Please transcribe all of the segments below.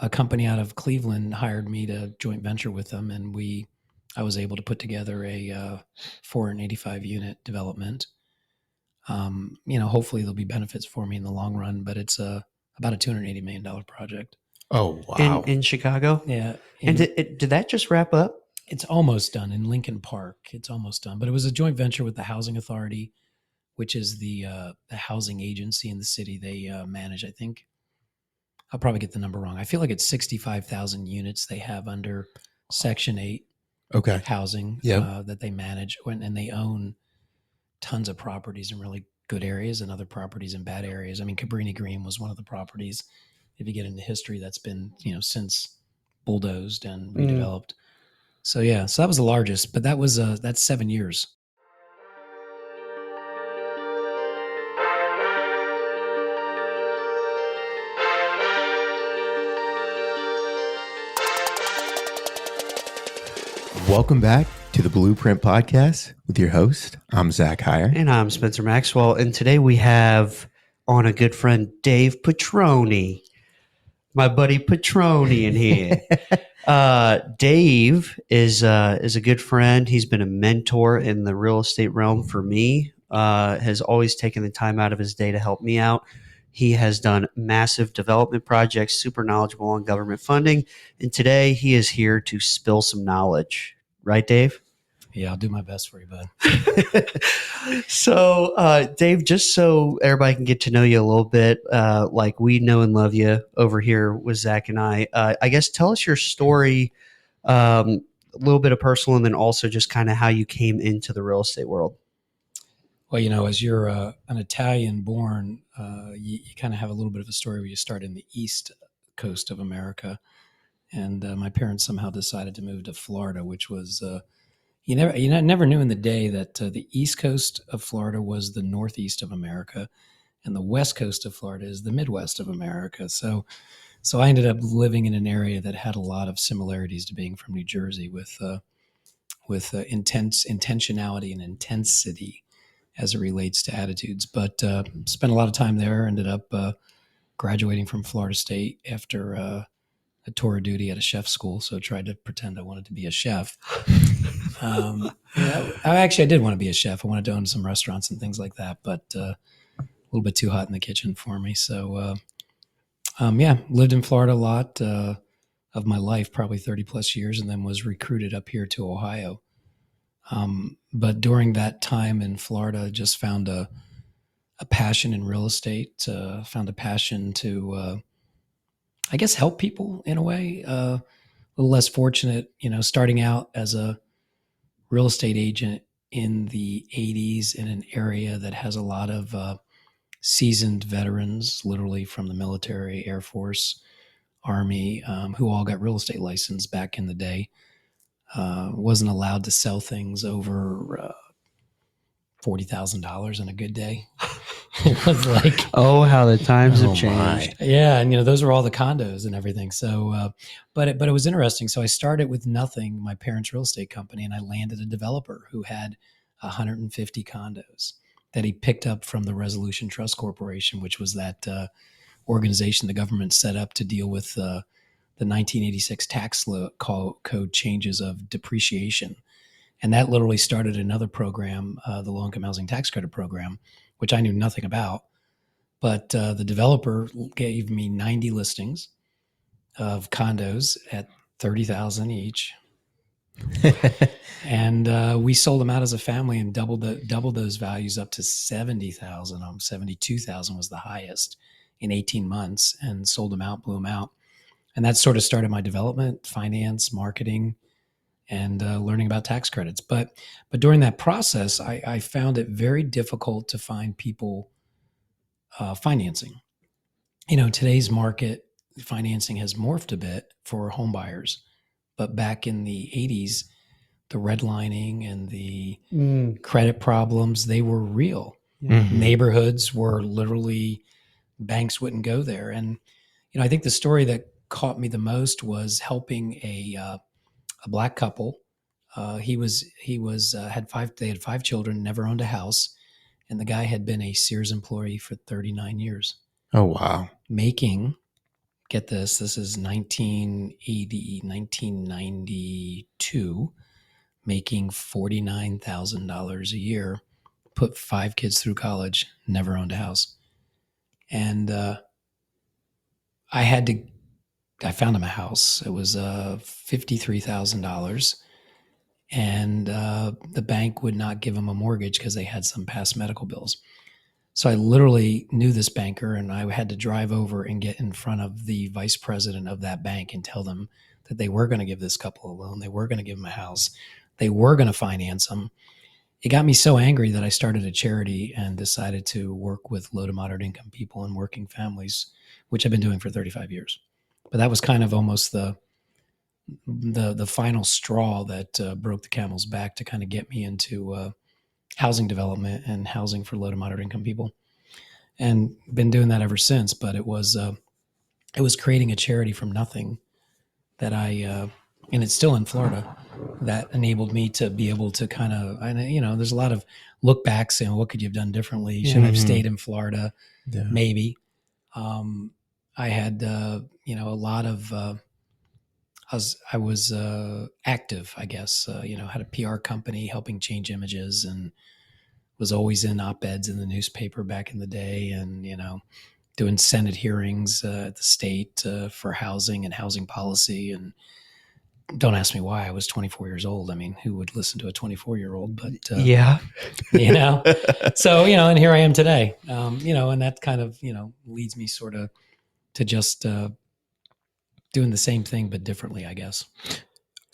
a company out of Cleveland hired me to joint venture with them, and I was able to put together a 485 unit development. Hopefully there'll be benefits for me in the long run, but it's about a $280 million project. Oh, wow. In Chicago? Yeah. And did that just wrap up? It's almost done in Lincoln Park. It's almost done, but it was a joint venture with the Housing Authority, which is the housing agency in the city. They manage, I think, I'll probably get the number wrong. I feel like it's 65,000 units they have under Section 8 housing that they manage, and they own tons of properties in really good areas and other properties in bad areas. I mean, Cabrini Green was one of the properties, if you get into history, that's been, since bulldozed and redeveloped. So that was the largest, but that's 7 years. Welcome back to the Blueprint Podcast with your host. I'm Zach Heyer. And I'm Spencer Maxwell. And today we have on a good friend, Dave Petroni, my buddy Petroni in here. Dave is a good friend. He's been a mentor in the real estate realm for me, has always taken the time out of his day to help me out. He has done massive development projects, super knowledgeable on government funding. And today he is here to spill some knowledge. Right, Dave? Yeah, I'll do my best for you, bud. So, Dave, just so everybody can get to know you a little bit, like we know and love you over here with Zach and I guess tell us your story, a little bit of personal, and then also just kind of how you came into the real estate world. Well, as you're an Italian born, you kind of have a little bit of a story where you start in the East Coast of America. And my parents somehow decided to move to Florida, which was you never knew in the day that the East Coast of Florida was the Northeast of America, and the West Coast of Florida is the Midwest of America. So I ended up living in an area that had a lot of similarities to being from New Jersey, with intense intentionality and intensity as it relates to attitudes. But spent a lot of time there. Ended up graduating from Florida State after a tour of duty at a chef school, so I tried to pretend I wanted to be a chef. I did want to be a chef. I wanted to own some restaurants and things like that, but a little bit too hot in the kitchen for me. So, lived in Florida a lot of my life, probably 30 plus years, and then was recruited up here to Ohio. But during that time in Florida, just found a passion in real estate, found a passion to help people in a way. A little less fortunate, starting out as a real estate agent in the 80s in an area that has a lot of seasoned veterans, literally from the military, Air Force, Army, who all got real estate license back in the day. Wasn't allowed to sell things over $40,000 in a good day. It was like, oh, how the times have changed. Yeah, and those were all the condos and everything. So, but it was interesting. So I started with nothing, my parents' real estate company, and I landed a developer who had 150 condos that he picked up from the Resolution Trust Corporation, which was that organization the government set up to deal with the 1986 tax code changes of depreciation. And that literally started another program, the Low-Income Housing Tax Credit Program, which I knew nothing about. But the developer gave me 90 listings of condos at $30,000 each. And we sold them out as a family and doubled those values up to $70,000. 72,000 was the highest in 18 months, and sold them out, blew them out. And that sort of started my development, finance, marketing, and learning about tax credits. But during that process, I found it very difficult to find people financing. In today's market, financing has morphed a bit for home buyers. But back in the 80s, the redlining and the credit problems, they were real. Mm-hmm. Neighborhoods were literally, banks wouldn't go there. And, I think the story that caught me the most was helping a black couple. They had 5 children, never owned a house. And the guy had been a Sears employee for 39 years. Oh, wow. Making get this, this is 1980, 1992, making $49,000 a year, put 5 kids through college, never owned a house. And I found him a house. It was $53,000. And the bank would not give him a mortgage because they had some past medical bills. So I literally knew this banker, and I had to drive over and get in front of the vice president of that bank and tell them that they were going to give this couple a loan. They were going to give them a house. They were going to finance them. It got me so angry that I started a charity and decided to work with low to moderate income people and working families, which I've been doing for 35 years. But that was kind of almost the final straw that broke the camel's back to kind of get me into housing development and housing for low to moderate income people, and been doing that ever since. But it was creating a charity from nothing that and it's still in Florida, that enabled me to be able to kind of, there's a lot of look back saying, what could you have done differently? Should I have stayed in Florida? Yeah. Maybe. I had, a lot of, I was active, I guess, had a PR company helping change images, and was always in op-eds in the newspaper back in the day, and, doing Senate hearings at the state for housing and housing policy. And don't ask me why. I was 24 years old. I mean, who would listen to a 24-year-old? But, Yeah. so, and here I am today, and that kind of, leads me sort of to just doing the same thing, but differently, I guess.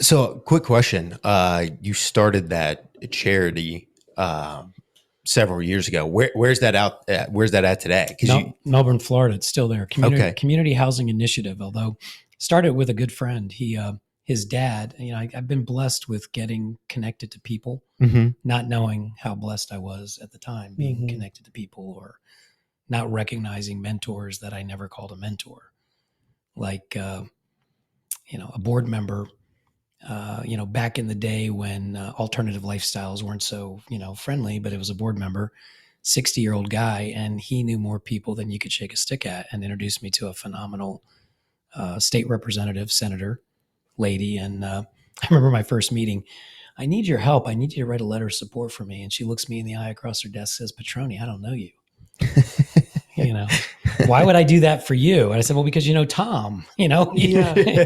So, quick question. You started that charity several years ago. Where's that out? Where's that at today? Melbourne, Florida. It's still there. Community Housing Initiative. Although started with a good friend. His dad. I've been blessed with getting connected to people, not knowing how blessed I was at the time, being connected to people, or not recognizing mentors that I never called a mentor, like a board member. Back in the day when alternative lifestyles weren't so, friendly, but it was a board member, 60-year-old guy, and he knew more people than you could shake a stick at, and introduced me to a phenomenal state representative, senator lady. And I remember my first meeting. I need your help. I need you to write a letter of support for me. And she looks me in the eye across her desk, says, Petroni, I don't know you. Why would I do that for you? And I said, well, because Tom, Yeah.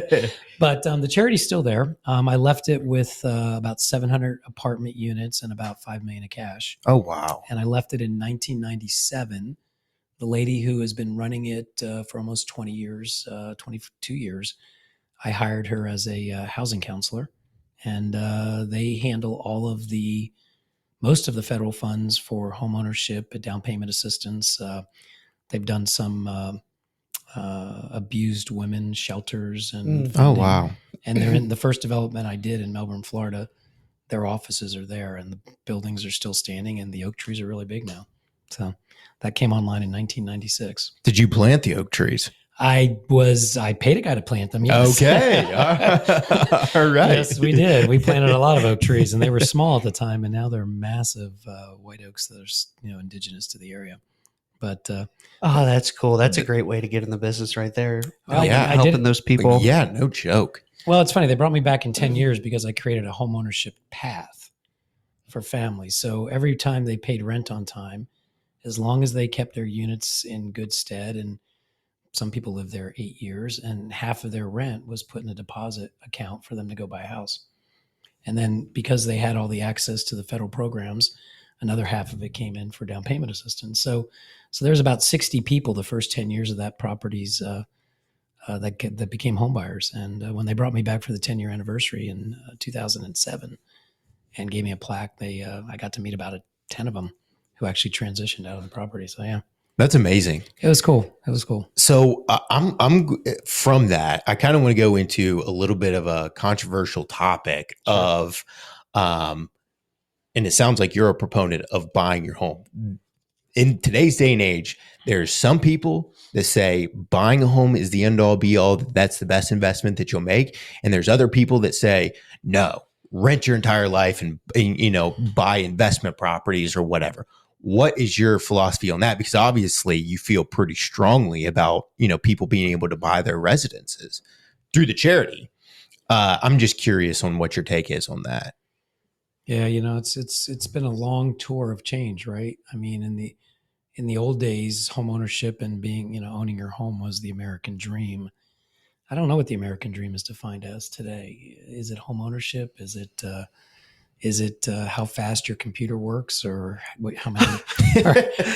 But the charity's still there. I left it with about 700 apartment units and about $5 million of cash. Oh, wow. And I left it in 1997. The lady who has been running it for almost 20 years, 22 years, I hired her as a housing counselor, and they handle most of the federal funds for homeownership, down payment assistance. They've done some abused women shelters and funding. Oh, wow. And they're in the first development I did in Melbourne, Florida. Their offices are there, and the buildings are still standing, and the oak trees are really big now. So that came online in 1996. Did you plant the oak trees? I paid a guy to plant them. Yes. Okay. All right. Yes, we did. We planted a lot of oak trees, and they were small at the time, and now they're massive white oaks that are, indigenous to the area. But oh, that's cool. That's a great way to get in the business right there. Yeah. Helping those people. Yeah, no joke. Well, it's funny. They brought me back in 10 years because I created a homeownership path for families. So every time they paid rent on time, as long as they kept their units in good stead, and some people lived there 8 years, and half of their rent was put in a deposit account for them to go buy a house. And then because they had all the access to the federal programs, another half of it came in for down payment assistance. So there's about 60 people the first 10 years of that properties that became home buyers. And when they brought me back for the 10-year anniversary in 2007 and gave me a plaque, I got to meet about 10 of them who actually transitioned out of the property. So yeah. That's amazing. It was cool. So I'm from that. I kind of want to go into a little bit of a controversial topic of, and it sounds like you're a proponent of buying your home. In today's day and age, there's some people that say buying a home is the end all be all. That's the best investment that you'll make. And there's other people that say, no, rent your entire life and buy investment properties or whatever. What is your philosophy on that? Because obviously you feel pretty strongly about, people being able to buy their residences through the charity. I'm just curious on what your take is on that. Yeah, it's been a long tour of change, right? I mean, in the old days, home ownership and being, owning your home was the American dream. I don't know what the American dream is defined as today. Is it home ownership? Is it how fast your computer works, or how many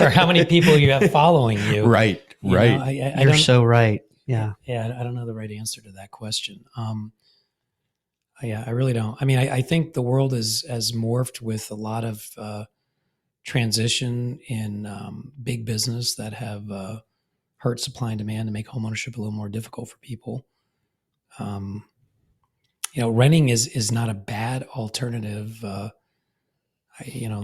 or how many people you have following you? Right, right. I You're don't. so right. Yeah. Yeah, I don't know the right answer to that question. Yeah, I really don't. I mean, I think the world has morphed with a lot of transition in big business that have hurt supply and demand to make homeownership a little more difficult for people. Um, renting is not a bad alternative. The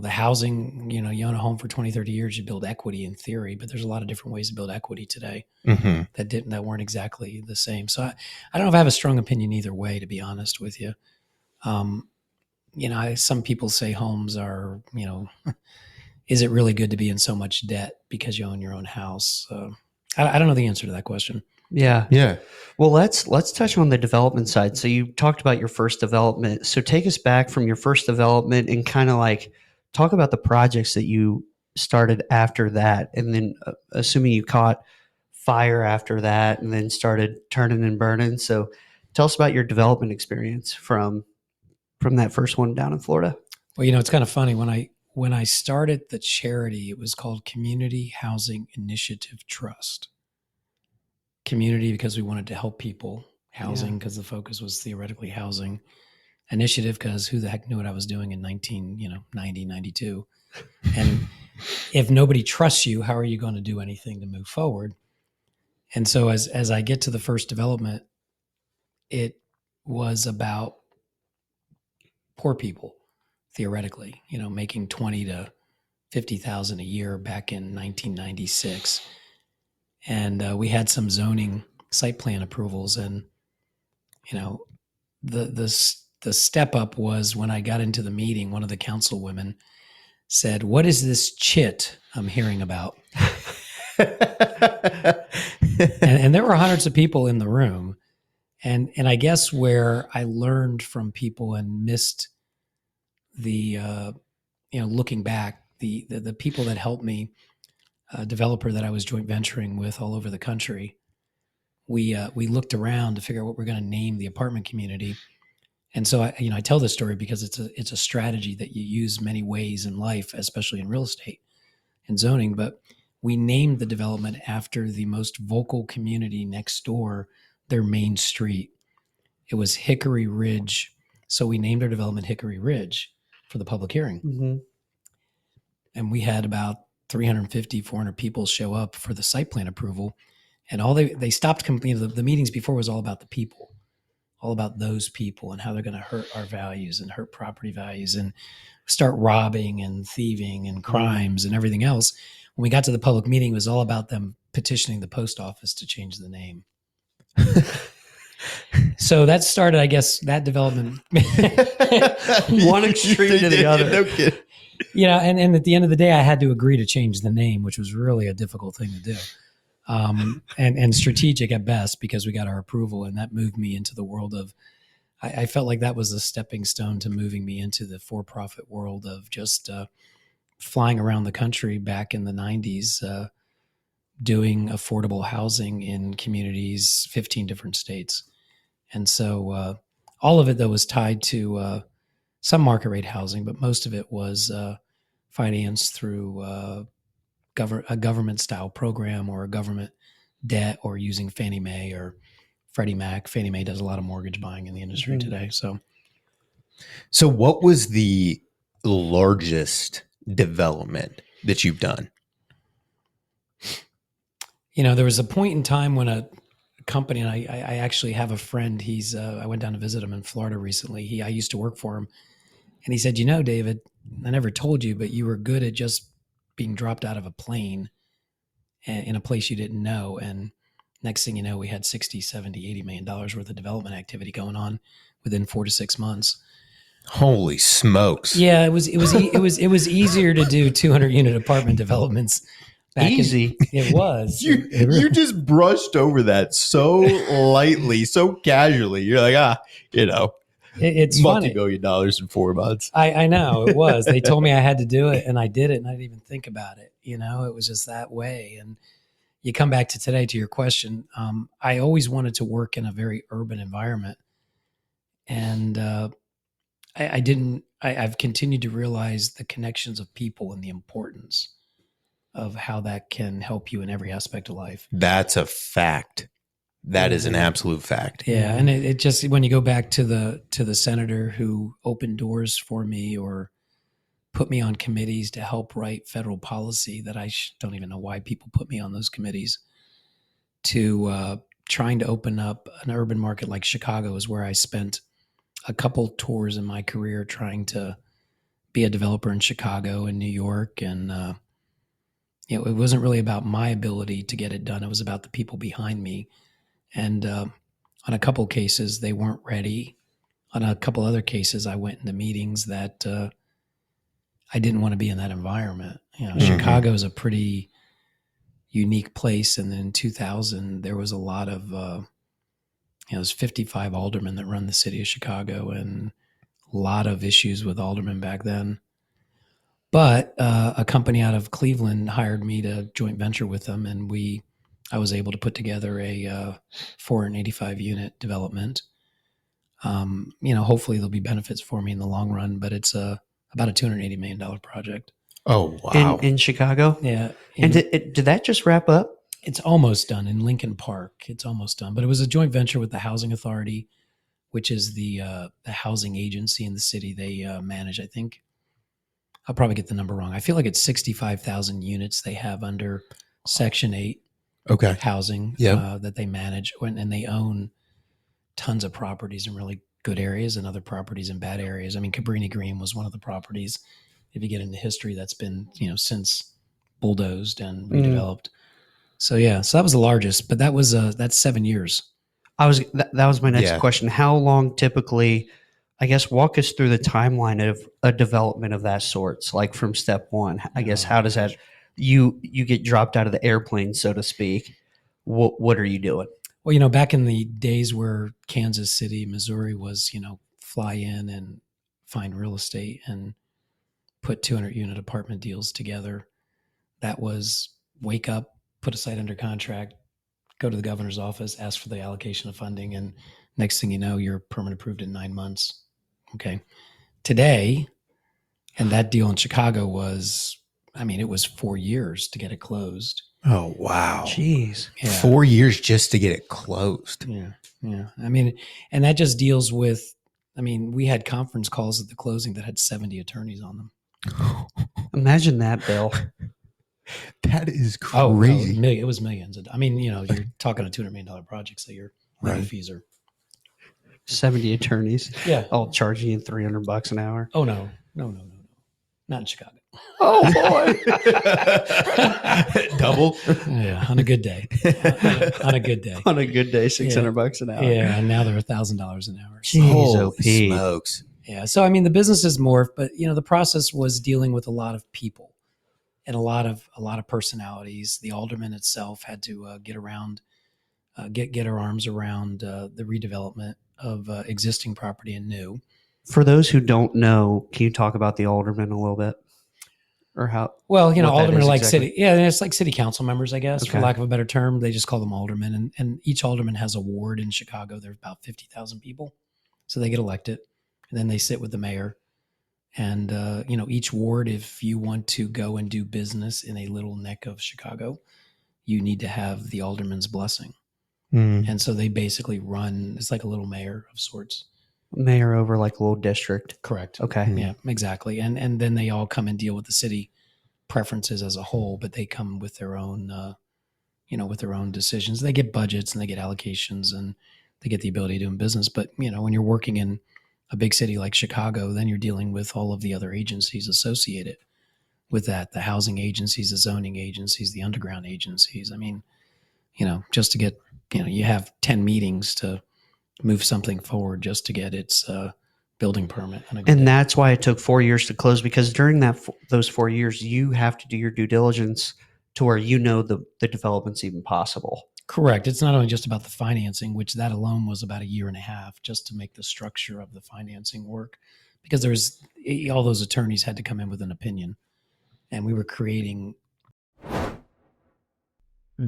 housing, you own a home for 20, 30 years, you build equity in theory, but there's a lot of different ways to build equity today Mm-hmm. that weren't exactly the same. So I don't know if I have a strong opinion either way, to be honest with you. Some people say homes are, is it really good to be in so much debt because you own your own house? I don't know the answer to that question. Yeah. Yeah. Well, let's touch on the development side. So you talked about your first development. So take us back from your first development and kind of like talk about the projects that you started after that, and then assuming you caught fire after that, and then started turning and burning. So tell us about your development experience from that first one down in Florida. Well, it's kind of funny when I started the charity, it was called Community Housing Initiative Trust. Community because we wanted to help people, housing because the focus was theoretically housing, initiative because who the heck knew what I was doing in 90, 92. And if nobody trusts you, how are you going to do anything to move forward? And so as I get to the first development, it was about poor people, theoretically, making 20 to 50,000 a year back in 1996. And we had some zoning site plan approvals, and the step up was when I got into the meeting, one of the councilwomen said, "What is this chit I'm hearing about?" and there were hundreds of people in the room, and I guess where I learned from people and missed the looking back, the people that helped me, a developer that I was joint venturing with all over the country, we looked around to figure out what we're going to name the apartment community. And so I tell this story because it's a strategy that you use many ways in life, especially in real estate and zoning. But we named the development after the most vocal community next door, their main street. It was Hickory Ridge. So we named our development Hickory Ridge for the public hearing. Mm-hmm. And we had about 350, 400 people show up for the site plan approval. And all they stopped, the meetings before was all about the people, all about those people and how they're going to hurt our values and hurt property values and start robbing and thieving and crimes and everything else. When we got to the public meeting, it was all about them petitioning the post office to change the name. So that started, I guess, that development. One extreme to the other. No kidding. And at the end of the day, I had to agree to change the name, which was really a difficult thing to do. And strategic at best, because we got our approval, and that moved me into the world of, I felt like that was a stepping stone to moving me into the for-profit world of just flying around the country back in the 90s, doing affordable housing in communities, 15 different states. And so all of it, though, was tied to some market rate housing, but most of it was financed through a government style program or a government debt, or using Fannie Mae or Freddie Mac. Fannie Mae does a lot of mortgage buying in the industry today. So what was the largest development that you've done? There was a point in time when a company, and I actually have a friend, I went down to visit him in Florida recently. I used to work for him, and he said, David, I never told you, but you were good at just being dropped out of a plane in a place you didn't know. And next thing you know, we had 60, 70, $80 million worth of development activity going on within 4 to 6 months. Holy smokes. Yeah, it was easier to do 200 unit apartment developments back Easy. It was. You It really- you just brushed over that so lightly, so casually. You're like, it's funny. multi-million dollars in 4 months. I know it was. They told me I had to do it, and I did it, and I didn't even think about it. It was just that way. And you come back to today to your question. I always wanted to work in a very urban environment, and I didn't. I've continued to realize the connections of people and the importance of how that can help you in every aspect of life. That's a fact. That is an absolute fact. Yeah, and it just when you go back to the senator who opened doors for me or put me on committees to help write federal policy that I don't even know why people put me on those committees, to trying to open up an urban market like Chicago is where I spent a couple tours in my career trying to be a developer in Chicago and New York. And it wasn't really about my ability to get it done. It was about the people behind me. And on a couple of cases, they weren't ready. On a couple other cases, I went into meetings that I didn't want to be in that environment. Chicago is a pretty unique place. And then in 2000, there was a lot of, there's 55 aldermen that run the city of Chicago, and a lot of issues with aldermen back then. But a company out of Cleveland hired me to joint venture with them, and I was able to put together a 485 unit development. Hopefully there'll be benefits for me in the long run, but it's about a $280 million project. Oh, wow. In Chicago? Yeah. And did that just wrap up? It's almost done in Lincoln Park. It's almost done, but it was a joint venture with the Housing Authority, which is the housing agency in the city. They manage, I think, I'll probably get the number wrong. I feel like it's 65,000 units they have under Section 8 Okay. housing that they manage, and they own tons of properties in really good areas and other properties in bad areas. I mean, Cabrini Green was one of the properties, if you get into history, that's been, since bulldozed and redeveloped. So that was the largest, but that's 7 years. That was my next question. How long typically, I guess, walk us through the timeline of a development of that sort, like from step one. I guess, how does that, you get dropped out of the airplane, so to speak. What are you doing? Well, back in the days where Kansas City, Missouri was, fly in and find real estate and put 200 unit apartment deals together, that was wake up, put a site under contract, go to the governor's office, ask for the allocation of funding, and next thing you know, you're permit approved in 9 months. Okay. Today, and that deal in Chicago was, it was 4 years to get it closed. Oh, wow. Jeez. Yeah. 4 years just to get it closed. Yeah. Yeah. And that just deals with, we had conference calls at the closing that had 70 attorneys on them. Imagine that, Bill. That is crazy. Oh, no, it was millions. You're talking a $200 million project, so your legal fees are 70 attorneys. Yeah. All charging you $300 an hour. Oh, no. Not in Chicago. Oh, boy. Double? Yeah, on a good day. On a good day. On a good day, $600 an hour. Yeah, and now they're $1,000 an hour. Jeez, Holy smokes. Yeah, so the business has morphed, but the process was dealing with a lot of people and a lot of personalities. The alderman itself had to get her arms around the redevelopment of existing property and new. For those who don't know, can you talk about the alderman a little bit, or how? Well, aldermen are like city. Yeah, it's like city council members, I guess, Okay. for lack of a better term. They just call them aldermen, and each alderman has a ward in Chicago. There's about 50,000 people, so they get elected, and then they sit with the mayor. And each ward, if you want to go and do business in a little neck of Chicago, you need to have the alderman's blessing. And so they basically run. It's like a little mayor of sorts. Mayor over like a little district. Correct. Okay. Yeah, exactly. And then they all come and deal with the city preferences as a whole, but they come with their own, with their own decisions. They get budgets and they get allocations and they get the ability to do business. But, when you're working in a big city like Chicago, then you're dealing with all of the other agencies associated with that, the housing agencies, the zoning agencies, the underground agencies. Just to get, you have 10 meetings to move something forward just to get its building permit. On a good day. And that's why it took 4 years to close, because during those 4 years, you have to do your due diligence to where the development's even possible. Correct. It's not only just about the financing, which that alone was about a year and a half just to make the structure of the financing work, because there's all those attorneys had to come in with an opinion, and we were creating.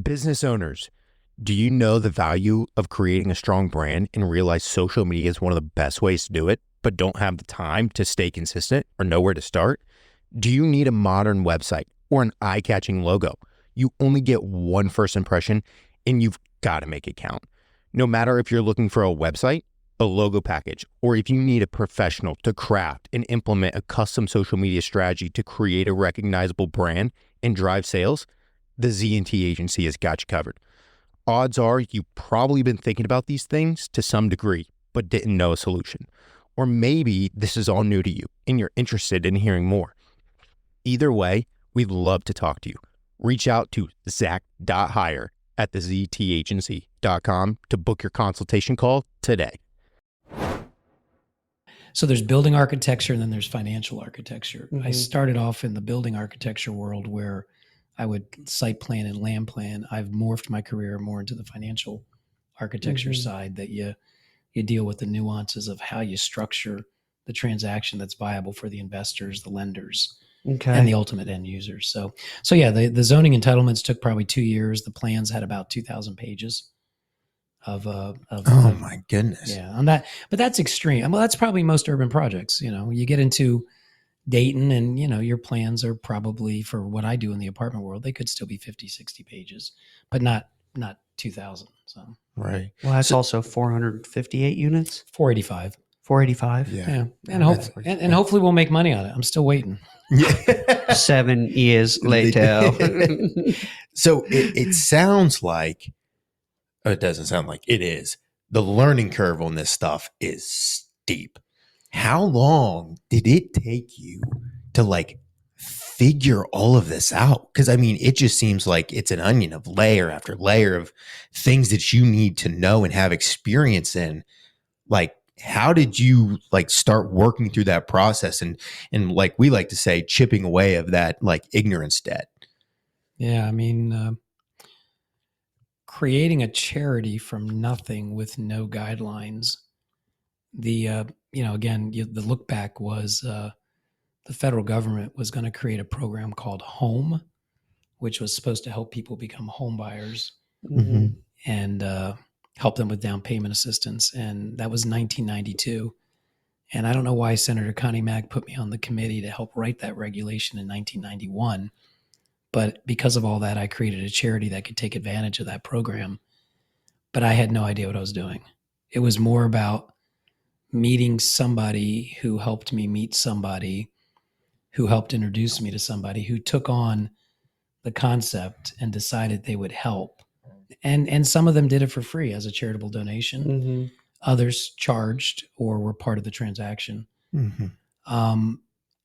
Business owners, do you know the value of creating a strong brand and realize social media is one of the best ways to do it, but don't have the time to stay consistent or know where to start? Do you need a modern website or an eye-catching logo? You only get one first impression, and you've got to make it count. No matter if you're looking for a website, a logo package, or if you need a professional to craft and implement a custom social media strategy to create a recognizable brand and drive sales, the Z&T agency has got you covered. Odds are you've probably been thinking about these things to some degree, but didn't know a solution. Or maybe this is all new to you and you're interested in hearing more. Either way, we'd love to talk to you. Reach out to zach.hire@theztagency.com to book your consultation call today. So there's building architecture and then there's financial architecture. Mm-hmm. I started off in the building architecture world where I would site plan and land plan. I've morphed my career more into the financial architecture side, that you deal with the nuances of how you structure the transaction that's viable for the investors, the lenders, and the ultimate end users. So yeah, the zoning entitlements took probably 2 years. The plans had about 2,000 pages of My goodness. Yeah, on that, but that's extreme. Well, that's probably most urban projects. You get into Dayton and, your plans are probably, for what I do in the apartment world, they could still be 50, 60 pages, but not 2,000. So, Right. Well, that's also 458 units. 485. 485. Yeah. And hopefully we'll make money on it. I'm still waiting. Yeah. 7 years later. So it sounds like, or it doesn't sound like, it is. The learning curve on this stuff is steep. How long did it take you to figure all of this out? Because it just seems like it's an onion of layer after layer of things that you need to know and have experience in. How did you start working through that process and like we like to say, chipping away of that ignorance debt? Yeah, creating a charity from nothing with no guidelines. The the look back was the federal government was going to create a program called Home, which was supposed to help people become home buyers and help them with down payment assistance. And that was 1992. And I don't know why Senator Connie Mack put me on the committee to help write that regulation in 1991. But because of all that, I created a charity that could take advantage of that program. But I had no idea what I was doing. It was more about meeting somebody who helped me meet somebody who helped introduce me to somebody who took on the concept and decided they would help. And some of them did it for free as a charitable donation. Others charged or were part of the transaction. And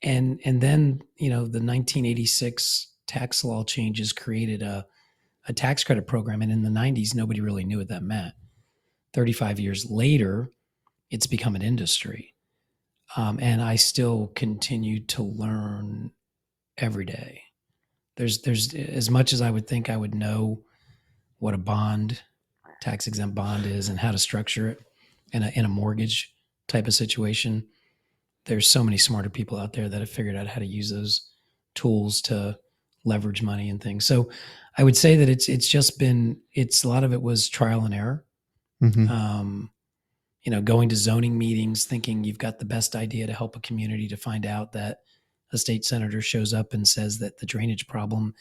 then, the 1986 tax law changes created a tax credit program. And in the 90s, nobody really knew what that meant. 35 years later, it's become an industry. And I still continue to learn every day. There's as much as I would think I would know what a bond, tax exempt bond is and how to structure it in a mortgage type of situation. There's so many smarter people out there that have figured out how to use those tools to leverage money and things. So I would say that it's a lot of it was trial and error. Going to zoning meetings, thinking you've got the best idea to help a community, to find out that a state senator shows up and says that the drainage problem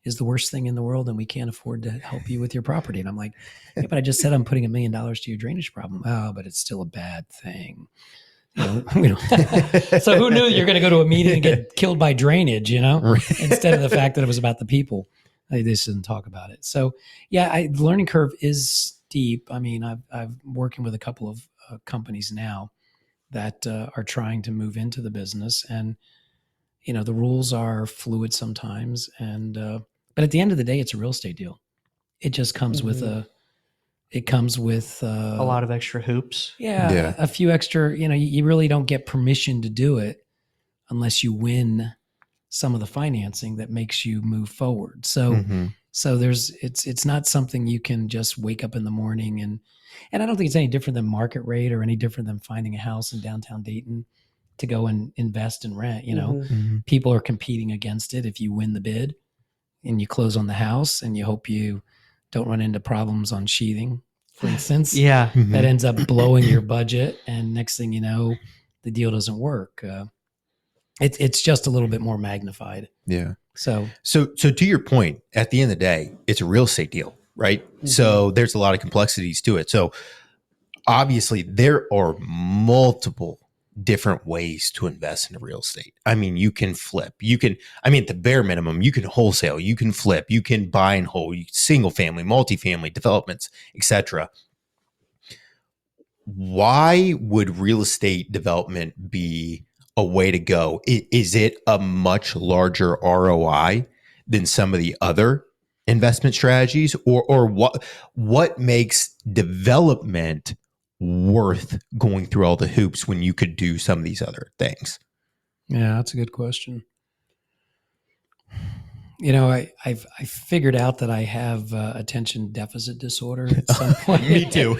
is the worst thing in the world and we can't afford to help you with your property. And I'm like, yeah, but I just said I'm putting $1 million to your drainage problem. Oh, but it's still a bad thing. So who knew you're going to go to a meeting and get killed by drainage, instead of the fact that it was about the people. They just didn't talk about it. So yeah, the learning curve is steep. I'm working with a couple of companies now that are trying to move into the business, and the rules are fluid sometimes. And but at the end of the day, it's a real estate deal. It just comes with It comes with A lot of extra hoops. Yeah. a few extra. You really don't get permission to do it unless you win some of the financing that makes you move forward. So Mhm. so it's not something you can just wake up in the morning and I don't think it's any different than market rate or any different than finding a house in downtown Dayton to go and invest and rent. Mhm. Mhm. People are competing against it. If you win the bid and you close on the house and you hope you don't run into problems on sheathing, for instance, Yeah. Mhm. that ends up blowing your budget. And next thing you know, the deal doesn't work. It's just a little bit more magnified. Yeah. So So to your point, at the end of the day, it's a real estate deal, right? Mhm. So there's a lot of complexities to it. So obviously there are multiple different ways to invest in real estate. I mean, you can flip, at the bare minimum, you can wholesale, you can flip, you can buy and hold, single family, multifamily developments, etc. Why would real estate development be a way to go? Is it a much larger ROI than some of the other investment strategies, or what makes development worth going through all the hoops when you could do some of these other things? yeah, that's a good question. I figured out that I have attention deficit disorder at some point. Me too.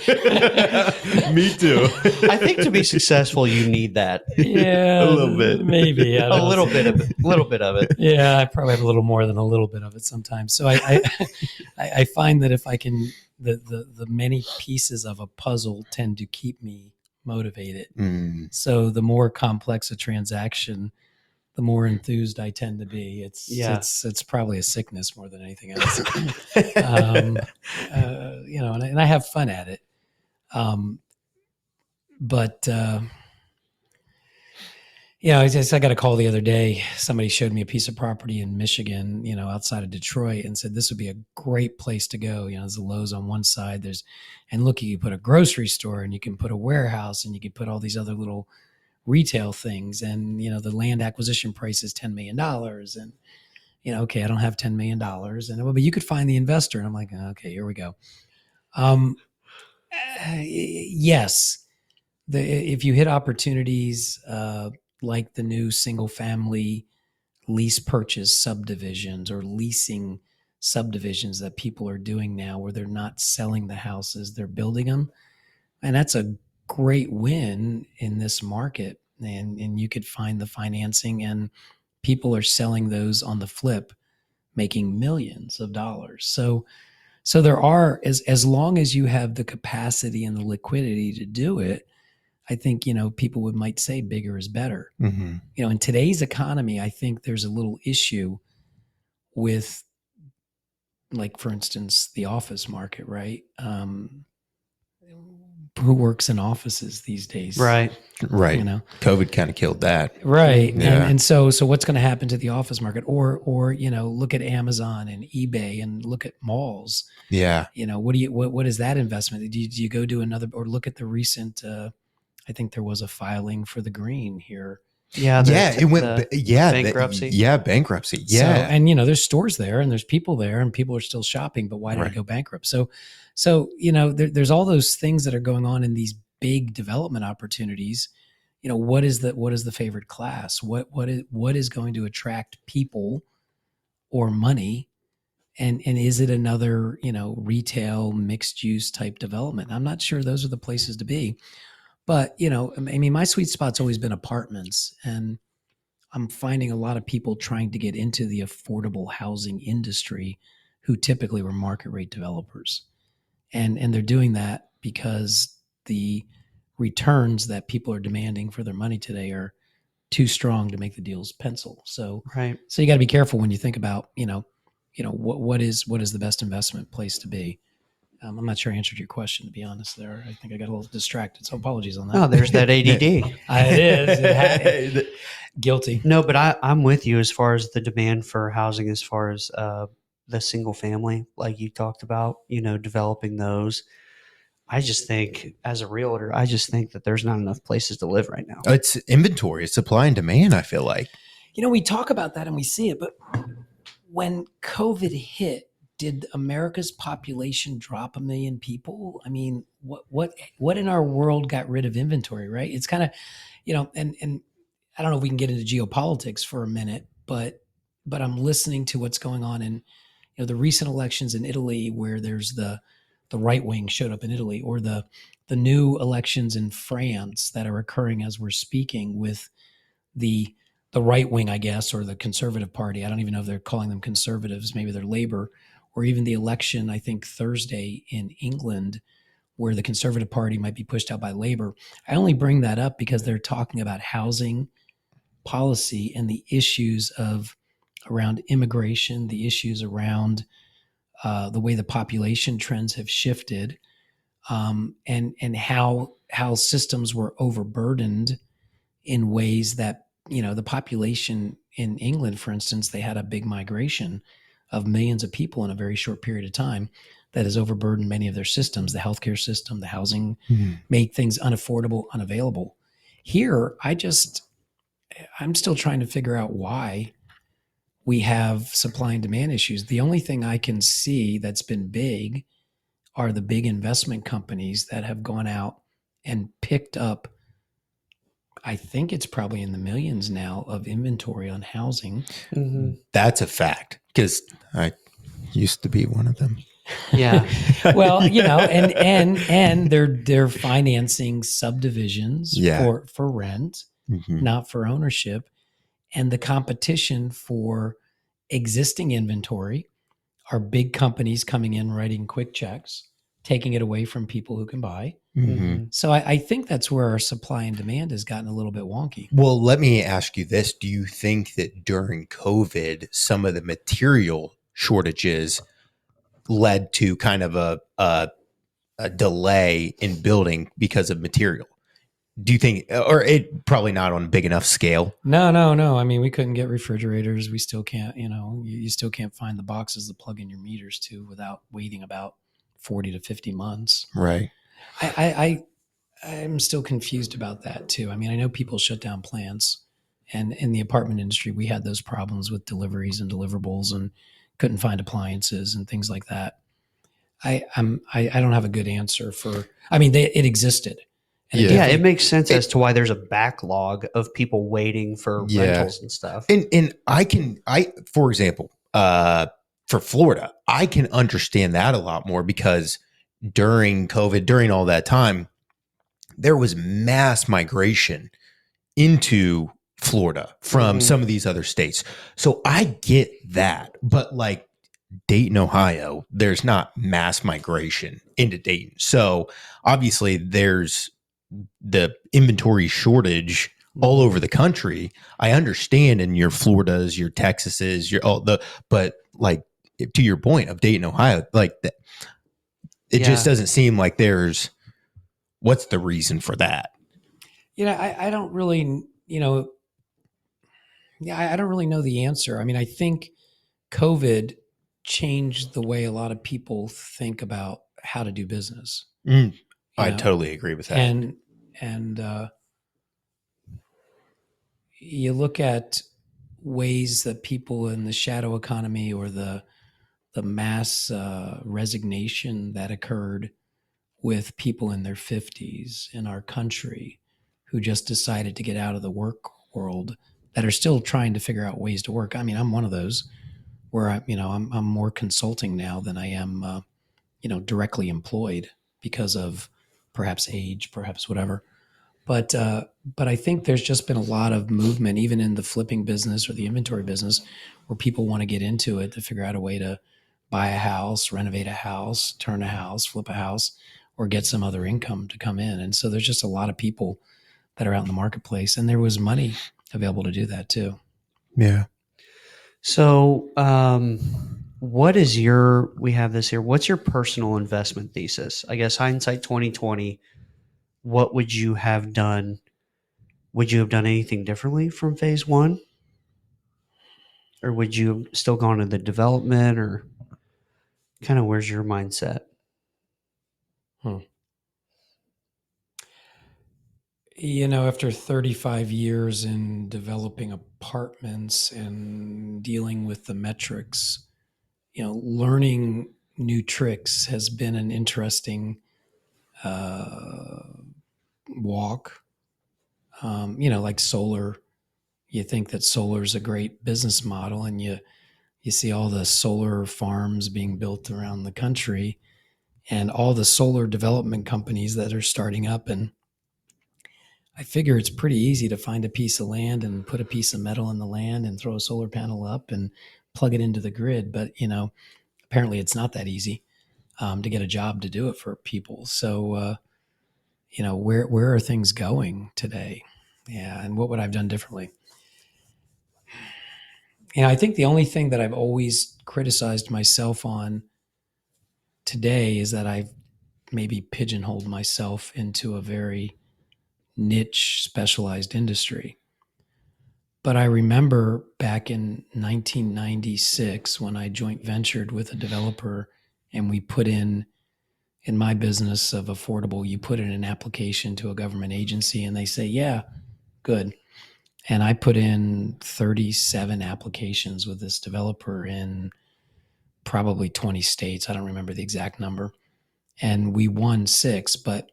Me too. I think to be successful, you need that. Yeah, A little bit. maybe I don't A know. little bit of it. A little bit of it. Yeah, I probably have a little more than a little bit of it sometimes. So I find that if I can, the many pieces of a puzzle tend to keep me motivated. Mm. So the more complex a transaction, the more enthused I tend to be. It's probably a sickness more than anything else. And I have fun at it. But I got a call the other day. Somebody showed me a piece of property in Michigan, outside of Detroit, and said this would be a great place to go. There's the Lowe's on one side. And look, you can put a grocery store, and you can put a warehouse, and you can put all these other little retail things. And the land acquisition price is $10 million. And okay, I don't have $10 million, but you could find the investor. And I'm like, okay, here we go. Yes. If you hit opportunities like the new single family lease purchase subdivisions or leasing subdivisions that people are doing now, where they're not selling the houses, they're building them. And that's a great win in this market. And you could find the financing, and people are selling those on the flip, making millions of dollars. So there are, as long as you have the capacity and the liquidity to do it, I think, people might say bigger is better. Mhm. In today's economy, I think there's a little issue with, like, for instance, the office market, right? Who works in offices these days? Right. Right. COVID kind of killed that. Right. Yeah. And so what's going to happen to the office market? Or look at Amazon and eBay and look at malls. Yeah. What is that investment? Do you go do another, or look at the recent, I think there was a filing for the green here. Yeah. It went. bankruptcy. Bankruptcy. So, Yeah. and there's stores there and there's people there and people are still shopping, but why did it go bankrupt? So there's all those things that are going on in these big development opportunities. What is the favored class? What is going to attract people or money? And is it another, retail mixed use type development? I'm not sure those are the places to be. But, my sweet spot's always been apartments, and I'm finding a lot of people trying to get into the affordable housing industry who typically were market rate developers. And they're doing that because the returns that people are demanding for their money today are too strong to make the deals pencil. So Right. so you got to be careful when you think about, what is the best investment place to be. I'm not sure I answered your question, to be honest there. I think I got a little distracted, so apologies on that. Oh, there's that ADD. It is. Guilty. No, but I'm with you as far as the demand for housing, as far as the single family, like you talked about, developing those. I just think, as a realtor, that there's not enough places to live right now. It's inventory, it's supply and demand, I feel like. We talk about that and we see it, but when COVID hit, did America's population drop 1 million people? I mean, what in our world got rid of inventory, right? It's kind of, and I don't know if we can get into geopolitics for a minute, but I'm listening to what's going on in the recent elections in Italy, where there's the right wing showed up in Italy, or the new elections in France that are occurring as we're speaking with the right wing, I guess, or the Conservative Party. I don't even know if they're calling them conservatives. Maybe they're Labour, or even the election, I think Thursday in England, where the Conservative Party might be pushed out by Labour. I only bring that up because they're talking about housing policy and the issues around immigration, the issues around the way the population trends have shifted, and how systems were overburdened in ways that the population in England, for instance, they had a big migration of millions of people in a very short period of time that has overburdened many of their systems, the healthcare system, the housing, made things unaffordable, unavailable. Here, I'm still trying to figure out why we have supply and demand issues. The only thing I can see that's been big are the big investment companies that have gone out and picked up, I think it's probably in the millions now, of inventory on housing. Mm-hmm. That's a fact, because I used to be one of them. Yeah. Well, and they're financing subdivisions for rent, not for ownership. And the competition for existing inventory are big companies coming in, writing quick checks, taking it away from people who can buy. So I think that's where our supply and demand has gotten a little bit wonky. Well, let me ask you this. Do you think that during COVID, some of the material shortages led to kind of a delay in building because of material? Do you think, or it probably not on a big enough scale? No. I mean, we couldn't get refrigerators. We still can't, you still can't find the boxes to plug in your meters to without waiting about 40 to 50 months. Right. I'm still confused about that too. I mean, I know people shut down plants, and in the apartment industry, we had those problems with deliveries and deliverables and couldn't find appliances and things like that. I don't have a good answer for, I mean, it existed. And it makes sense as to why there's a backlog of people waiting for rentals and stuff. And for example, for Florida, I can understand that a lot more, because during COVID, during all that time, there was mass migration into Florida from some of these other states. So I get that. But like Dayton, Ohio, there's not mass migration into Dayton. So obviously there's the inventory shortage all over the country. I understand in your Floridas, your Texases, but like, to your point of Dayton, Ohio, like that, it just doesn't seem like what's the reason for that? I don't really, I don't really know the answer. I mean, I think COVID changed the way a lot of people think about how to do business. I totally agree with that. And you look at ways that people in the shadow economy, or the mass resignation that occurred with people in their 50s in our country who just decided to get out of the work world, that are still trying to figure out ways to work. I mean, I'm one of those where I'm more consulting now than I am, directly employed, because of perhaps age, perhaps whatever. But I think there's just been a lot of movement, even in the flipping business or the inventory business, where people want to get into it to figure out a way to buy a house, renovate a house, turn a house, flip a house, or get some other income to come in. And so there's just a lot of people that are out in the marketplace, and there was money available to do that too. Yeah. So, we have this here. What's your personal investment thesis? I guess hindsight 2020, what would you have done? Would you have done anything differently from phase one? Or would you have still gone to the development, or kind of where's your mindset? After 35 years in developing apartments and dealing with the metrics, learning new tricks has been an interesting walk. Like solar, you think that solar is a great business model, and you see all the solar farms being built around the country and all the solar development companies that are starting up. And I figure it's pretty easy to find a piece of land and put a piece of metal in the land and throw a solar panel up and plug it into the grid. But, apparently it's not that easy to get a job to do it for people. So, where are things going today? Yeah. And what would I have done differently? I think the only thing that I've always criticized myself on today is that I've maybe pigeonholed myself into a very niche specialized industry. But I remember back in 1996 when I joint ventured with a developer, and we put in my business of affordable, you put in an application to a government agency and they say, yeah, good. And I put in 37 applications with this developer in probably 20 states. I don't remember the exact number. And we won 6, but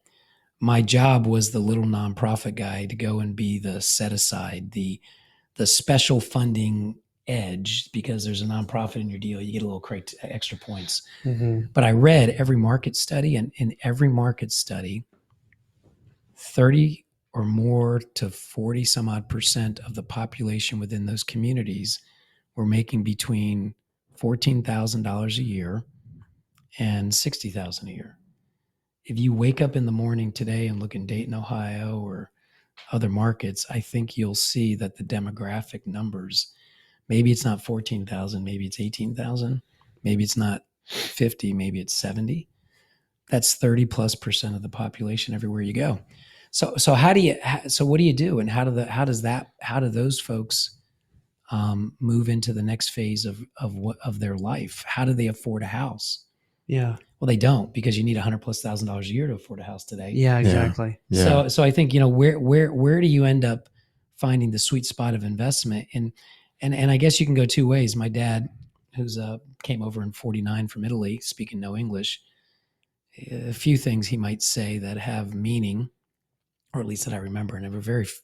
my job was the little nonprofit guy to go and be the set aside, the special funding edge, because there's a nonprofit in your deal, you get a little extra points. Mm-hmm. But I read every market study, and in every market study, 30 or more to 40 some odd percent of the population within those communities were making between $14,000 a year and $60,000 a year. If you wake up in the morning today and look in Dayton, Ohio, or other markets, I think you'll see that the demographic numbers, maybe it's not 14,000, maybe it's 18,000, maybe it's not 50, maybe it's 70. That's 30+% of the population everywhere you go. So what do you do, and how do those folks move into the next phase of their life? How do they afford a house? Yeah. Well, they don't, because you need $100,000+ a year to afford a house today. Yeah, exactly. Yeah. So I think, where do you end up finding the sweet spot of investment? And I guess you can go two ways. My dad, who's came over in 49 from Italy, speaking no English, a few things he might say that have meaning, or at least that I remember. And there's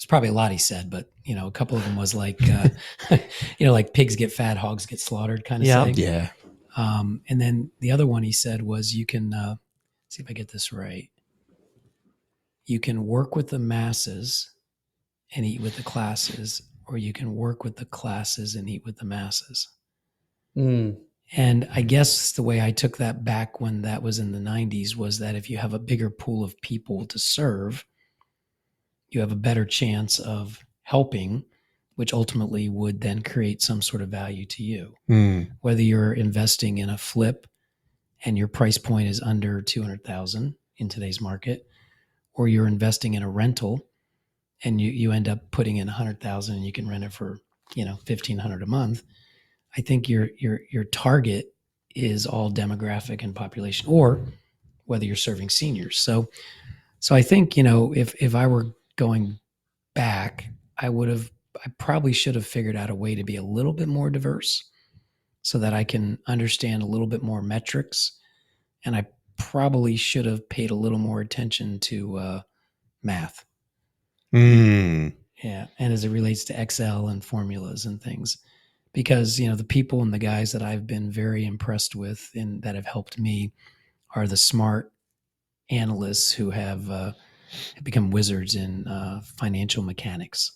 probably a lot he said, but a couple of them was like, like pigs get fat, hogs get slaughtered kind of saying. Yeah. And then the other one he said was, you can, see if I get this right. You can work with the masses and eat with the classes, or you can work with the classes and eat with the masses. Mm. And I guess the way I took that back when that was in the 90s was that if you have a bigger pool of people to serve, you have a better chance of helping, which ultimately would then create some sort of value to you. Whether you're investing in a flip and your price point is under 200,000 in today's market, or you're investing in a rental and you end up putting in 100,000 and you can rent it for, 1,500 a month. I think your target is all demographic and population, or whether you're serving seniors. So I think, if I were going back, I probably should have figured out a way to be a little bit more diverse so that I can understand a little bit more metrics. And I probably should have paid a little more attention to math. Yeah. And as it relates to Excel and formulas and things, because, the people and the guys that I've been very impressed with and that have helped me are the smart analysts who have become wizards in financial mechanics,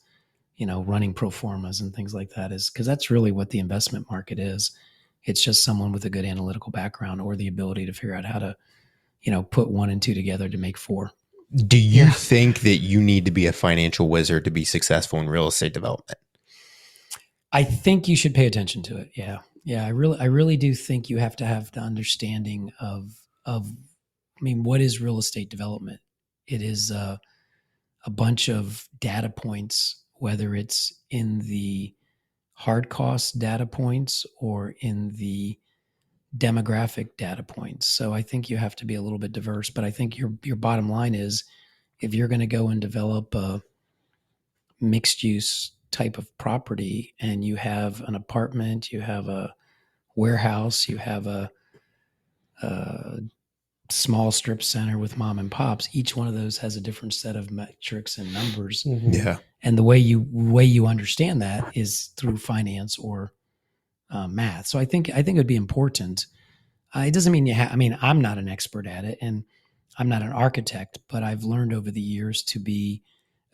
running pro formas and things like that, is because that's really what the investment market is. It's just someone with a good analytical background or the ability to figure out how to, put 1 and 2 together to make 4. Do you think that you need to be a financial wizard to be successful in real estate development? I think you should pay attention to it. Yeah. Yeah. I really do think you have to have the understanding of, what is real estate development? It is a bunch of data points, whether it's in the hard cost data points or in the demographic data points. So I think you have to be a little bit diverse, but I think your bottom line is, if you're going to go and develop a mixed use type of property and you have an apartment, you have a warehouse, you have a small strip center with mom and pops. Each one of those has a different set of metrics and numbers. Mhm. Yeah. And the way you understand that is through finance or math. So I think it would be important. It doesn't mean I'm not an expert at it, and I'm not an architect, but I've learned over the years to be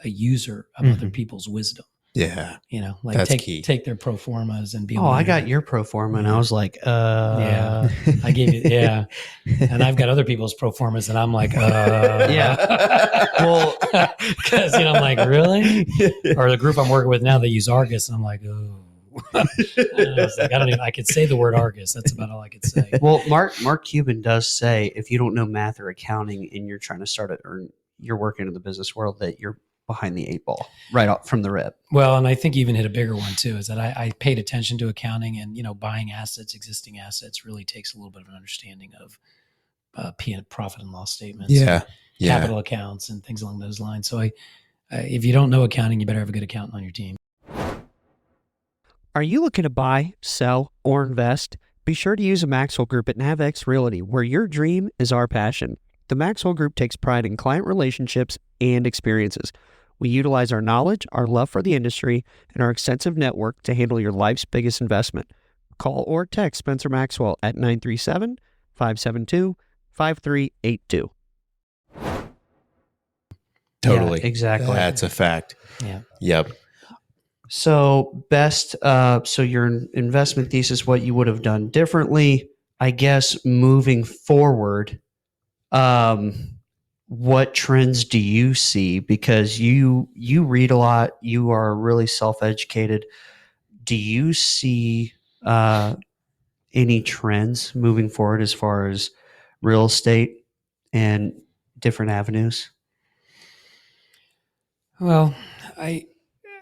a user of other Mhm. people's wisdom. Yeah. Like That's key. take their pro formas and be Oh, able to I got your pro forma, and I was like, Yeah. I gave you, yeah. And I've got other people's pro formas, and I'm like, Yeah. Well, because I'm like, really? Or the group I'm working with now, they use Argus, and I'm like, oh. I was like, I could say the word Argus. That's about all I could say. Well, Mark Cuban does say if you don't know math or accounting and you're trying to start it, or you're working in the business world, that you're behind the 8 ball right off from the rip. Well, and I think you even hit a bigger one too, is that I paid attention to accounting, and buying assets, existing assets, really takes a little bit of an understanding of profit and loss statements, Yeah. Yeah. capital accounts, and things along those lines. So if you don't know accounting, you better have a good accountant on your team. Are you looking to buy, sell, or invest? Be sure to use a Maxwell Group at NavX Realty, where your dream is our passion. The Maxwell Group takes pride in client relationships and experiences. We utilize our knowledge, our love for the industry, and our extensive network to handle your life's biggest investment. Call or text Spencer Maxwell at 937-572-5382. Totally. Yeah, exactly. That's a fact. Yeah. Yep. So so your investment thesis, what you would have done differently, I guess, moving forward, what trends do you see? Because you read a lot, you are really self-educated. Do you see any trends moving forward as far as real estate and different avenues? Well,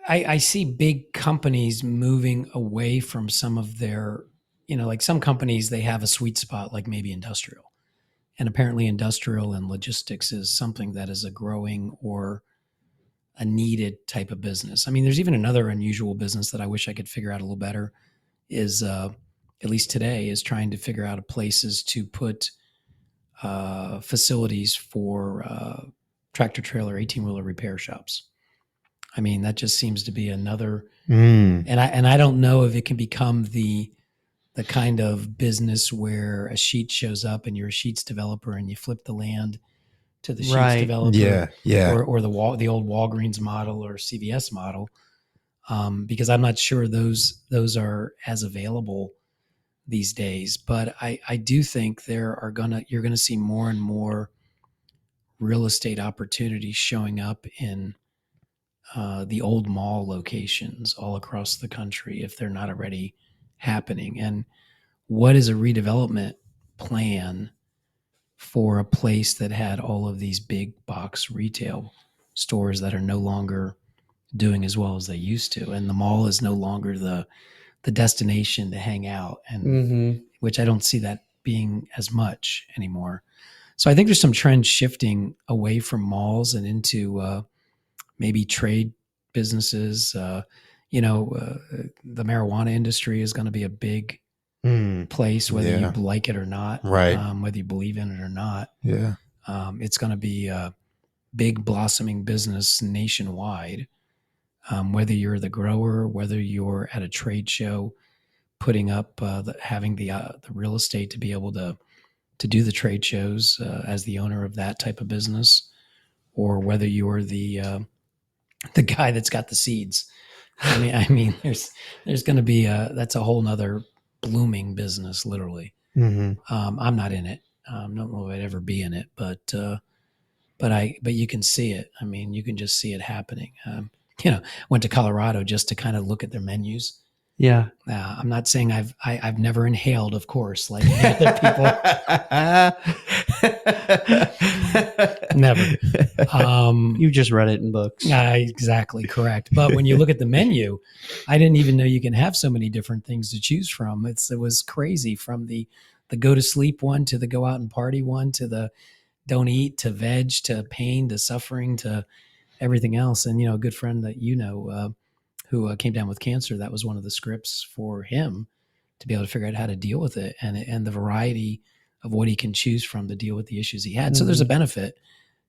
I see big companies moving away from some of their, like some companies, they have a sweet spot, like maybe industrial. And apparently industrial and logistics is something that is a growing or a needed type of business. I mean, there's even another unusual business that I wish I could figure out a little better is, at least today, is trying to figure out places to put facilities for tractor trailer, 18-wheeler repair shops. I mean, that just seems to be another, and I don't know if it can become the kind of business where a sheet shows up and you're a sheets developer and you flip the land to the sheets Right. developer, Yeah. Yeah. or the old Walgreens model or CVS model, because I'm not sure those are as available these days. But I do think you're gonna see more and more real estate opportunities showing up in the old mall locations all across the country if they're not already happening. And what is a redevelopment plan for a place that had all of these big box retail stores that are no longer doing as well as they used to, and the mall is no longer the destination to hang out, and Mm-hmm. which I don't see that being as much anymore. So I think there's some trends shifting away from malls and into maybe trade businesses. The marijuana industry is going to be a big place, whether Yeah. you like it or not, Right. whether you believe in it or not. Yeah. It's going to be a big blossoming business nationwide. Whether you're the grower, whether you're at a trade show, putting up, having the real estate to be able to do the trade shows as the owner of that type of business, or whether you're the guy that's got the seeds. I mean, there's going to be that's a whole nother blooming business, literally. I'm not in it. Don't know if I'd ever be in it, but you can see it. I mean, you can just see it happening. Went to Colorado just to kind of look at their menus. Yeah. I'm not saying I've never inhaled, of course, like other people. Never. You just read it in books. Exactly correct. But when you look at the menu, I didn't even know you can have so many different things to choose from. It was crazy, from the go to sleep one to the go out and party one to the don't eat to veg to pain to suffering to everything else. And a good friend that who came down with cancer, that was one of the scripts for him, to be able to figure out how to deal with it, and the variety of what he can choose from to deal with the issues he had. So there's a benefit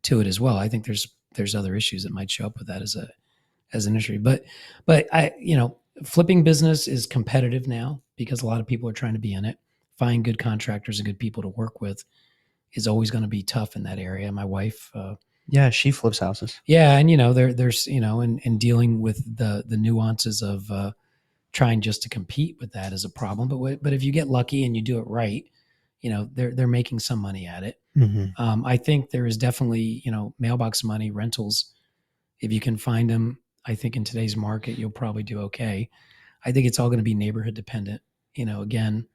to it as well. I think there's other issues that might show up with that as an industry, but I, flipping business is competitive now because a lot of people are trying to be in it. Find good contractors and good people to work with is always going to be tough in that area. My wife, Yeah, she flips houses. yeah, and there's and dealing with the nuances of trying just to compete with that is a problem. But if you get lucky and you do it right, they're making some money at it. I think there is definitely mailbox money rentals. If you can find them, I think in today's market you'll probably do okay. I think it's all going to be neighborhood dependent. Again,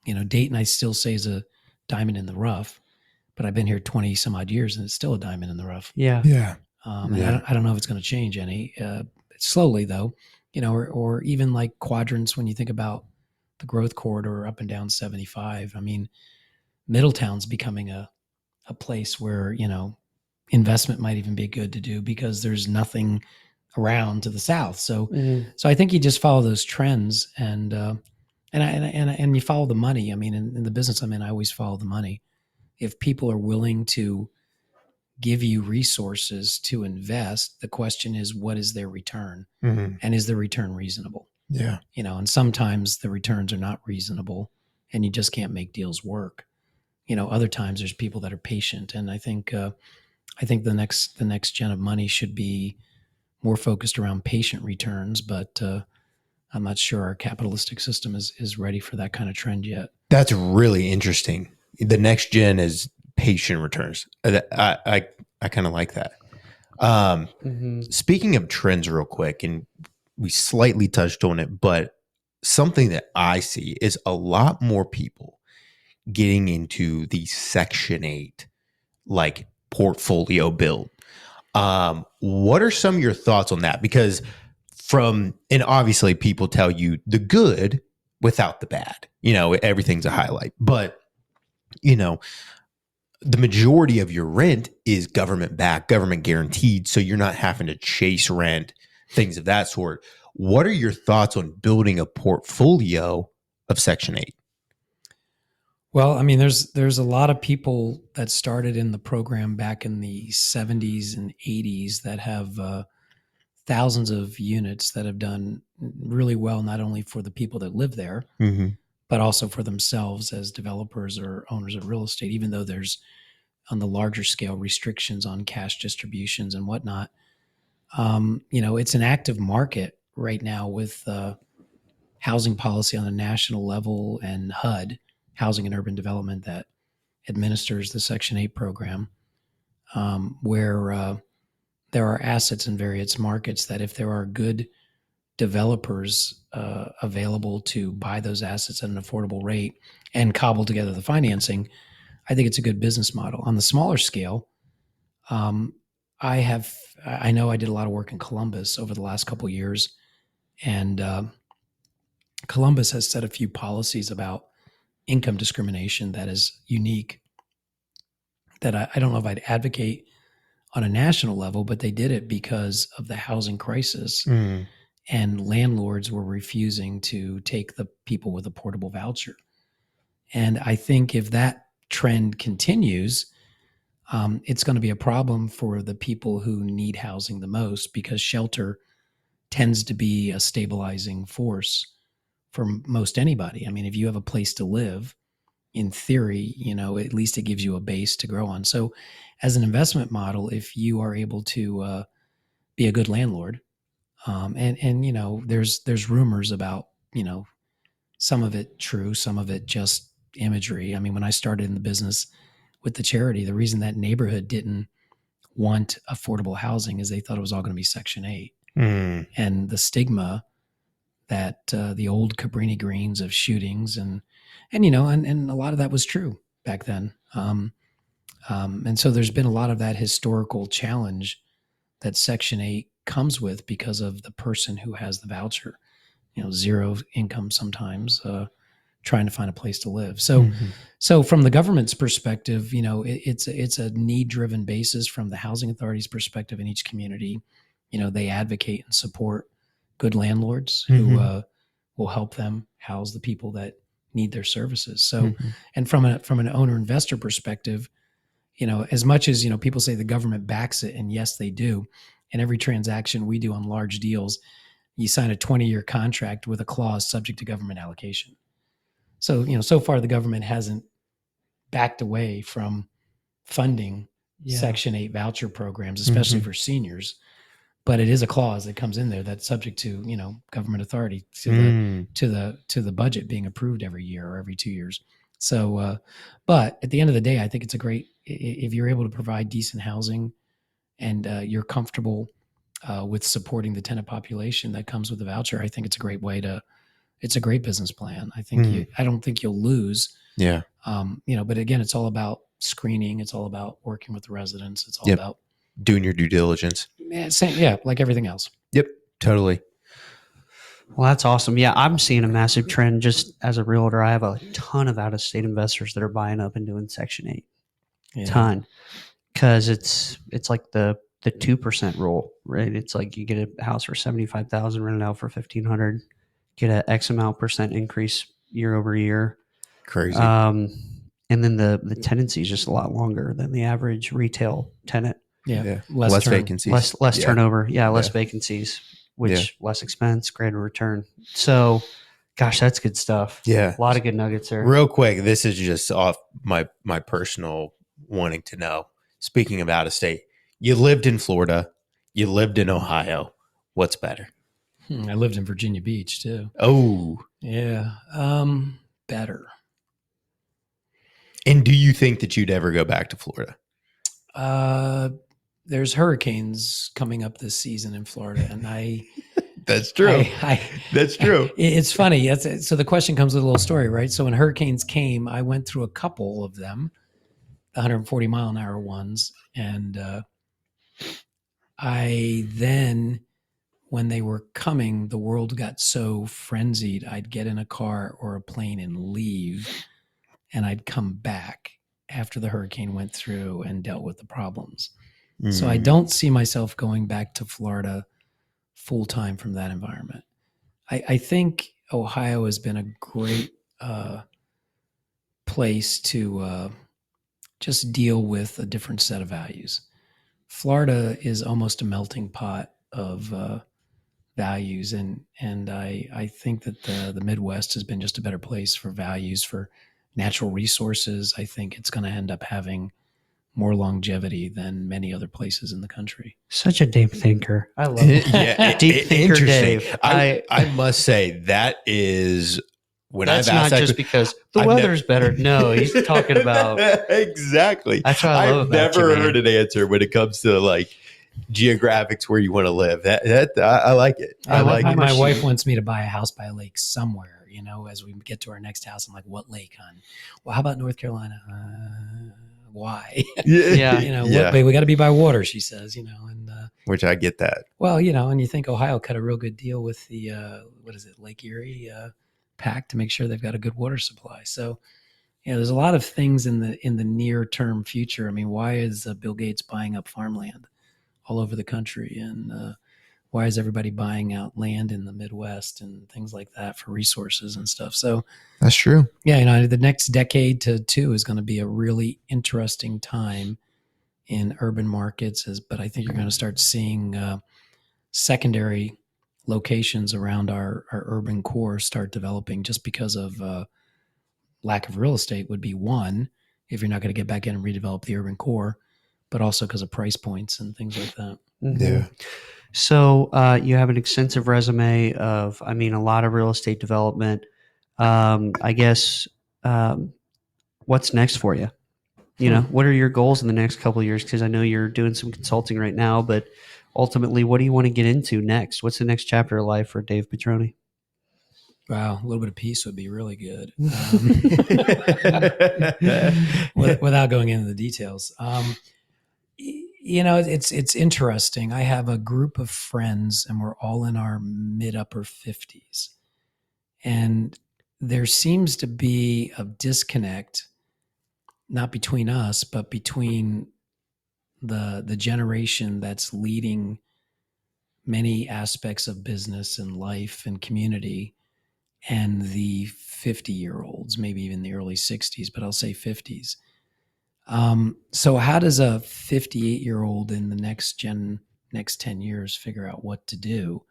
Dayton I still say is a diamond in the rough, but I've been here 20 some odd years and it's still a diamond in the rough. Yeah. Yeah. And I don't know if it's going to change any slowly though, or even like quadrants when you think about the growth corridor up and down 75. I mean, Middletown's becoming a place where, investment might even be good to do because there's nothing around to the south. So I think you just follow those trends and you follow the money. I mean, in the business I'm in, I always follow the money. If people are willing to give you resources to invest, the question is, what is their return? And is the return reasonable? Yeah. And sometimes the returns are not reasonable and you just can't make deals work. Other times there's people that are patient. And I think the next gen of money should be more focused around patient returns, but I'm not sure our capitalistic system is ready for that kind of trend yet. That's really interesting. The next gen is patient returns. I kind of like that. Speaking of trends real quick, and we slightly touched on it, but something that I see is a lot more people getting into the Section 8 like portfolio build. What are some of your thoughts on that? Because and obviously people tell you the good without the bad, everything's a highlight, but the majority of your rent is government backed, government guaranteed. So you're not having to chase rent, things of that sort. What are your thoughts on building a portfolio of Section 8? Well, I mean, there's a lot of people that started in the program back in the 70s and 80s that have thousands of units that have done really well, not only for the people that live there, but also for themselves as developers or owners of real estate, even though there's on the larger scale restrictions on cash distributions and whatnot. It's an active market right now with housing policy on a national level and HUD, Housing and Urban Development, that administers the Section 8 program, where there are assets in various markets that if there are good developers available to buy those assets at an affordable rate and cobble together the financing, I think it's a good business model. On the smaller scale, I know I did a lot of work in Columbus over the last couple of years, and Columbus has set a few policies about income discrimination that is unique, that I don't know if I'd advocate on a national level, but they did it because of the housing crisis. And landlords were refusing to take the people with a portable voucher. And I think if that trend continues, it's going to be a problem for the people who need housing the most, because shelter tends to be a stabilizing force for most anybody. I mean, if you have a place to live, in theory, at least it gives you a base to grow on. So as an investment model, if you are able to be a good landlord, and there's rumors about, some of it true, some of it just imagery. I mean, when I started in the business with the charity, the reason that neighborhood didn't want affordable housing is they thought it was all going to be Section 8. And the stigma that the old Cabrini Greens of shootings and a lot of that was true back then. And so there's been a lot of that historical challenge that Section 8 comes with because of the person who has the voucher, zero income sometimes, trying to find a place to live. So from the government's perspective, it's a need-driven basis. From the housing authority's perspective in each community, they advocate and support good landlords who will help them house the people that need their services. So, Mhm. and from an owner investor perspective, as much as, people say the government backs it, and yes, they do. In every transaction we do on large deals, you sign a 20-year contract with a clause subject to government allocation. So, so far the government hasn't backed away from funding Section 8 voucher programs, especially Mhm. for seniors. But it is a clause that comes in there that's subject to, government authority to Mm. the budget being approved every year or every 2 years. So, but at the end of the day, I think it's a great, if you're able to provide decent housing and you're comfortable with supporting the tenant population that comes with the voucher, I think it's a great way it's a great business plan. I don't think you'll lose. Yeah. But again, it's all about screening. It's all about working with the residents. It's all Yep. about doing your due diligence. like everything else. Yep. Totally. Well, that's awesome. Yeah, I'm seeing a massive trend just as a realtor. I have a ton of out of state investors that are buying up and doing Section 8. Yeah. Ton. Because it's like the 2% rule, right? It's like you get a house for 75,000, rent it out for 1,500, get a X amount percent increase year over year. Crazy. And then the tenancy is just a lot longer than the average retail tenant. Yeah. Less vacancies. Less Yeah. turnover. Yeah, less Yeah. vacancies, which less expense, greater return. So, gosh, that's good stuff. Yeah. A lot of good nuggets there. Real quick, this is just off my personal wanting to know. Speaking of out of state, you lived in Florida, you lived in Ohio. What's better? I lived in Virginia Beach too. Oh. Yeah. Better. And do you think that you'd ever go back to Florida? There's hurricanes coming up this season in Florida, and That's true. That's true. It's funny. So the question comes with a little story, right? So when hurricanes came, I went through a couple of them, the 140 mile an hour ones. And I then, when they were coming, the world got so frenzied, I'd get in a car or a plane and leave, and I'd come back after the hurricane went through and dealt with the problems. So I don't see myself going back to Florida full time from that environment. I think Ohio has been a great place to just deal with a different set of values. Florida is almost a melting pot of values, and I think that the Midwest has been just a better place for values, for natural resources. I think it's going to end up having more longevity than many other places in the country. Such a deep thinker. I love it. Yeah, Deep thinker Dave. I must say that is when That's I've asked not that just que- because the I've weather's better. No, he's talking about. exactly. That's what I love I've about never you, man. heard an answer when it comes to like geographics where you want to live. I like it. I like it. My wife wants me to buy a house by a lake somewhere. As we get to our next house, I'm like, "What lake, hon?" Well, how about North Carolina? Why? Yeah. But we got to be by water, she says. And Which I get that. well, and you think Ohio cut a real good deal with the what is it, Lake Erie pact to make sure they've got a good water supply. So, there's a lot of things in the near term future. I mean, why is Bill Gates buying up farmland all over the country, and why is everybody buying out land in the Midwest and things like that for resources and stuff? So That's true. yeah, the next decade to two is going to be a really interesting time in urban markets. But I think you're going to start seeing secondary locations around our urban core start developing, just because of lack of real estate would be one, if you're not going to get back in and redevelop the urban core, but also because of price points and things like that. Mhm. Yeah. So you have an extensive resume of, a lot of real estate development. I guess what's next for you? What are your goals in the next couple of years? Because I know you're doing some consulting right now, but ultimately, what do you want to get into next? What's the next chapter of life for Dave Petroni? Wow, a little bit of peace would be really good. Without going into the details. It's interesting. I have a group of friends, and we're all in our mid upper 50s. And there seems to be a disconnect, not between us, but between the generation that's leading many aspects of business and life and community, and the 50-year-olds, maybe even the early 60s, but I'll say 50s. So how does a 58-year-old in the next 10 years figure out what to do?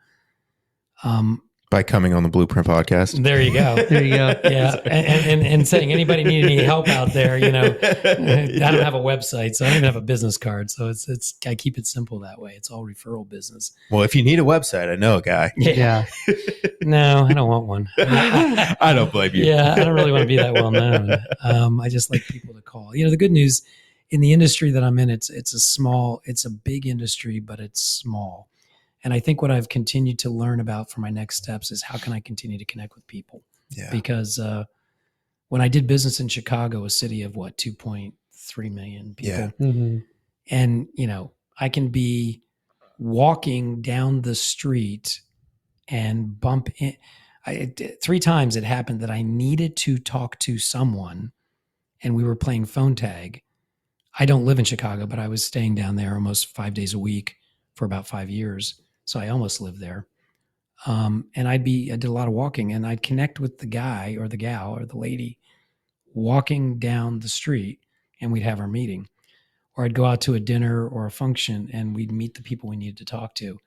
By coming on the Blueprint podcast. There you go. There you go. Yeah. And saying, anybody need any help out there? I don't have a website, so I don't even have a business card. So I keep it simple that way. It's all referral business. Well, if you need a website, I know a guy. Yeah. No, I don't want one. I don't blame you. Yeah, I don't really want to be that well known. I just like people to call. The good news in the industry that I'm in, it's a big industry, but it's small. And I think what I've continued to learn about for my next steps is how can I continue to connect with people? Yeah. Because when I did business in Chicago, a city of 2.3 million people, Yeah. Mm-hmm. and I can be walking down the street and bump in. 3 times it happened that I needed to talk to someone, and we were playing phone tag. I don't live in Chicago, but I was staying down there almost 5 days a week for about 5 years. So I almost lived there. And I did a lot of walking, and I'd connect with the guy or the gal or the lady walking down the street, and we'd have our meeting. Or I'd go out to a dinner or a function, and we'd meet the people we needed to talk to.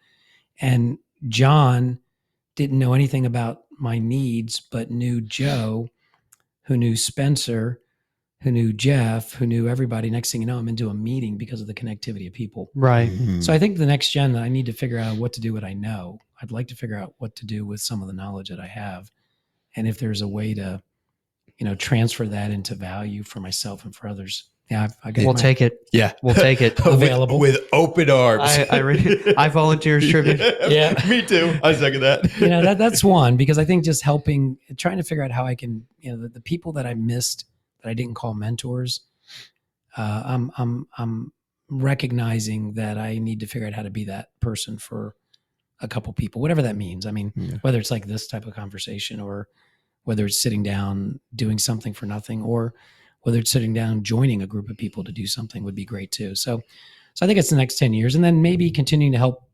And John didn't know anything about my needs, but knew Joe, who knew Spencer, who knew Jeff, who knew everybody. Next thing you know, I'm into a meeting because of the connectivity of people. Right. Mhm. So I think the next gen, I need to figure out what to do what I know. I'd like to figure out what to do with some of the knowledge that I have. And if there's a way to, transfer that into value for myself and for others. Yeah, We'll take it. Yeah. We'll take it. Available. with open arms. I volunteer as tribute. Yeah. Me too. I second that. That's one, because I think just trying to figure out how I can, the people that I missed that I didn't call mentors, I'm recognizing that I need to figure out how to be that person for a couple people, whatever that means. I mean, Yeah. whether it's like this type of conversation, or whether it's sitting down doing something for nothing, or whether it's sitting down joining a group of people to do something would be great too. So I think it's the next 10 years, and then maybe continuing to help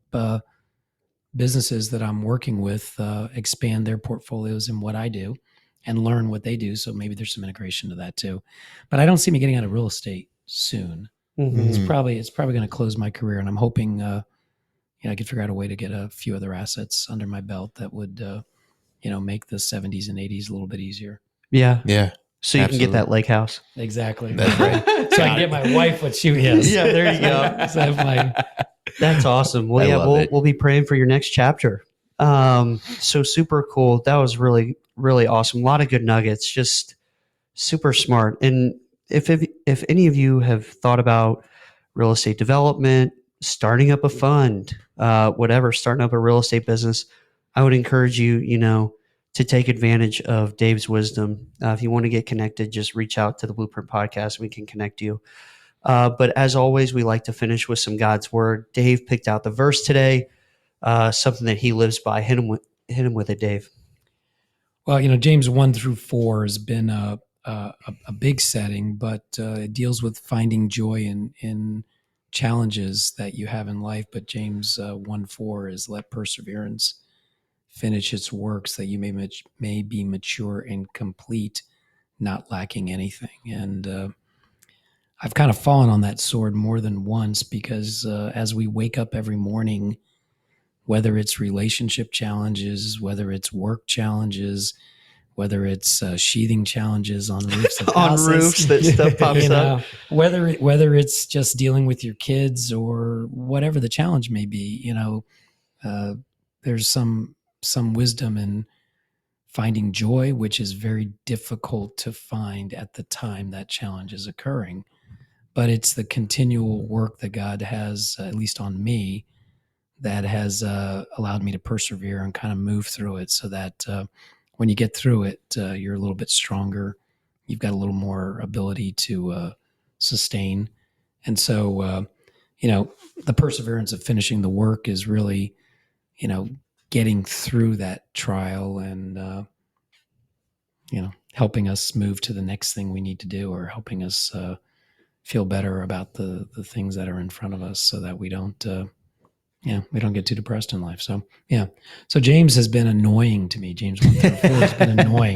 businesses that I'm working with expand their portfolios in what I do and learn what they do. So maybe there's some integration to that too. But I don't see me getting out of real estate soon. Mm-hmm. It's probably going to close my career, and I'm hoping I could figure out a way to get a few other assets under my belt that would make the 70s and 80s a little bit easier. Yeah. Yeah. So you Absolutely. can get that lake house. Exactly. That's right. So I can get my wife what she is. Yeah, there you go. So I have That's awesome. Well, I yeah, love it. we'll be praying for your next chapter. So super cool. That was really, really awesome. A lot of good nuggets, just super smart. And if any of you have thought about real estate development, starting up a fund, whatever, starting up a real estate business, I would encourage you, to take advantage of Dave's wisdom. If you want to get connected, just reach out to the Blueprint Podcast. We can connect you. But as always, we like to finish with some God's word. Dave picked out the verse today, something that he lives by. Hit him with it, Dave. Well, James 1-4 has been a big setting, but it deals with finding joy in challenges that you have in life. But James 1:4 is, let perseverance finish its works, that you may be mature and complete, not lacking anything. And I've kind of fallen on that sword more than once, because as we wake up every morning, whether it's relationship challenges, whether it's work challenges, whether it's sheathing challenges on roofs of On houses, roofs that stuff pops up. whether it's just dealing with your kids or whatever the challenge may be, there's some wisdom in finding joy, which is very difficult to find at the time that challenge is occurring. But it's the continual work that God has, at least on me, that has allowed me to persevere and kind of move through it, so that when you get through it, you're a little bit stronger. You've got a little more ability to sustain. And so, the perseverance of finishing the work is really, getting through that trial and, helping us move to the next thing we need to do, or helping us feel better about the things that are in front of us, so that we don't, Yeah, we don't get too depressed in life. So yeah. So James has been annoying to me. James 134 has been annoying,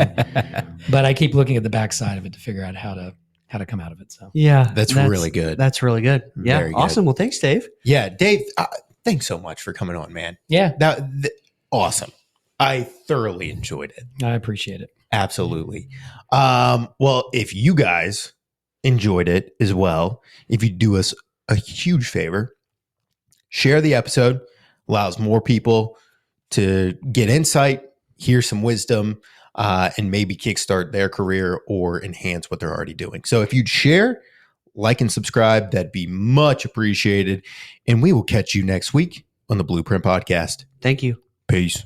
but I keep looking at the backside of it to figure out how to come out of it. So Yeah, That's really good. That's really good. Yeah, Very good. awesome. Well, thanks, Dave. Yeah, Dave, thanks so much for coming on, man. yeah, Awesome. I thoroughly enjoyed it. I appreciate it. Absolutely. Well, if you guys enjoyed it as well, if you do us a huge favor, share the episode, allows more people to get insight, hear some wisdom, and maybe kickstart their career or enhance what they're already doing. So if you'd share, like, and subscribe, that'd be much appreciated. And we will catch you next week on the Blueprint Podcast. Thank you. Peace.